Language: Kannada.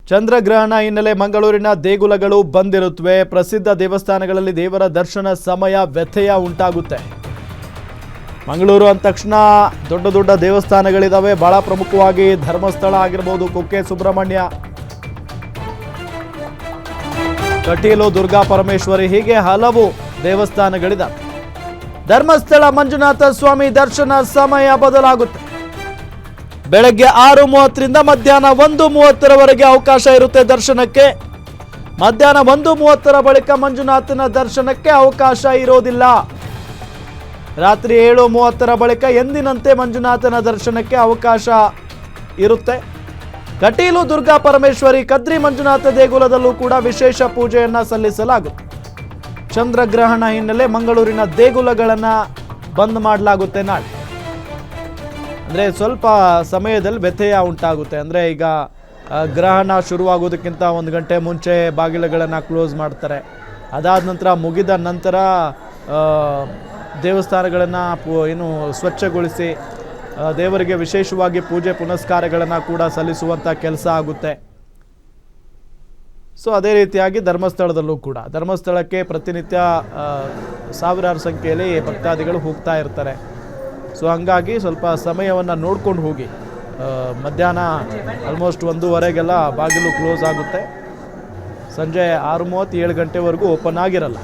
ಚಂದ್ರಗ್ರಹಣ ಹಿನ್ನೆಲೆ ಮಂಗಳೂರಿನ ದೇಗುಲಗಳು ಬಂದಿರುತ್ತವೆ. ಪ್ರಸಿದ್ಧ ದೇವಸ್ಥಾನಗಳಲ್ಲಿ ದೇವರ ದರ್ಶನ ಸಮಯ ವ್ಯತ್ಯಯ ಉಂಟಾಗುತ್ತೆ. ಮಂಗಳೂರು ಅಂದ ತಕ್ಷಣ ದೊಡ್ಡ ದೊಡ್ಡ ದೇವಸ್ಥಾನಗಳಿದಾವೆ. ಬಹಳ ಪ್ರಮುಖವಾಗಿ ಧರ್ಮಸ್ಥಳ ಆಗಿರಬಹುದು, ಕುಕ್ಕೆ ಸುಬ್ರಹ್ಮಣ್ಯ, ಕಟೀಲು ದುರ್ಗಾ ಪರಮೇಶ್ವರಿ, ಹೀಗೆ ಹಲವು ದೇವಸ್ಥಾನಗಳಿದಾವೆ. ಧರ್ಮಸ್ಥಳ ಮಂಜುನಾಥ ಸ್ವಾಮಿ ದರ್ಶನ ಸಮಯ ಬದಲಾಗುತ್ತೆ. ಬೆಳಗ್ಗೆ 6:30ರಿಂದ ಮಧ್ಯಾಹ್ನ 1:30ರವರೆಗೆ ಅವಕಾಶ ಇರುತ್ತೆ ದರ್ಶನಕ್ಕೆ. ಮಧ್ಯಾಹ್ನ 1:30ರ ಬಳಿಕ ಮಂಜುನಾಥನ ದರ್ಶನಕ್ಕೆ ಅವಕಾಶ ಇರೋದಿಲ್ಲ. ರಾತ್ರಿ 7:30ರ ಬಳಿಕ ಎಂದಿನಂತೆ ಮಂಜುನಾಥನ ದರ್ಶನಕ್ಕೆ ಅವಕಾಶ ಇರುತ್ತೆ. ಕಟೀಲು ದುರ್ಗಾ ಪರಮೇಶ್ವರಿ ಕದ್ರಿ ಮಂಜುನಾಥ ದೇಗುಲದಲ್ಲೂ ಕೂಡ ವಿಶೇಷ ಪೂಜೆಯನ್ನ ಸಲ್ಲಿಸಲಾಗುತ್ತೆ. ಚಂದ್ರಗ್ರಹಣ ಹಿನ್ನೆಲೆ ಮಂಗಳೂರಿನ ದೇಗುಲಗಳನ್ನು ಬಂದ್ ಮಾಡಲಾಗುತ್ತೆ ನಾಳೆ. ಅಂದರೆ ಸ್ವಲ್ಪ ಸಮಯದಲ್ಲಿ ವ್ಯತ್ಯಯ ಉಂಟಾಗುತ್ತೆ. ಅಂದರೆ ಈಗ ಗ್ರಹಣ ಶುರುವಾಗೋದಕ್ಕಿಂತ 1 ಗಂಟೆ ಮುಂಚೆ ಬಾಗಿಲುಗಳನ್ನು ಕ್ಲೋಸ್ ಮಾಡ್ತಾರೆ. ಅದಾದ ನಂತರ ಮುಗಿದ ನಂತರ ದೇವಸ್ಥಾನಗಳನ್ನು ಸ್ವಚ್ಛಗೊಳಿಸಿ ದೇವರಿಗೆ ವಿಶೇಷವಾಗಿ ಪೂಜೆ ಪುನಸ್ಕಾರಗಳನ್ನು ಕೂಡ ಸಲ್ಲಿಸುವಂಥ ಕೆಲಸ ಆಗುತ್ತೆ. ಸೊ ಅದೇ ರೀತಿಯಾಗಿ ಧರ್ಮಸ್ಥಳದಲ್ಲೂ ಕೂಡ, ಧರ್ಮಸ್ಥಳಕ್ಕೆ ಪ್ರತಿನಿತ್ಯ ಸಾವಿರಾರು ಸಂಖ್ಯೆಯಲ್ಲಿ ಭಕ್ತಾದಿಗಳು ಹೋಗ್ತಾ ಇರ್ತಾರೆ. ಸೊ ಹಂಗಾಗಿ ಸ್ವಲ್ಪ ಸಮಯವನ್ನು ನೋಡ್ಕೊಂಡು ಹೋಗಿ. ಮಧ್ಯಾಹ್ನ ಆಲ್ಮೋಸ್ಟ್ 1:15ಗೆಲ್ಲ ಬಾಗಿಲು ಕ್ಲೋಸ್ ಆಗುತ್ತೆ. ಸಂಜೆ 6:30, 7 ಗಂಟೆವರೆಗೂ ಓಪನ್ ಆಗಿರಲ್ಲ.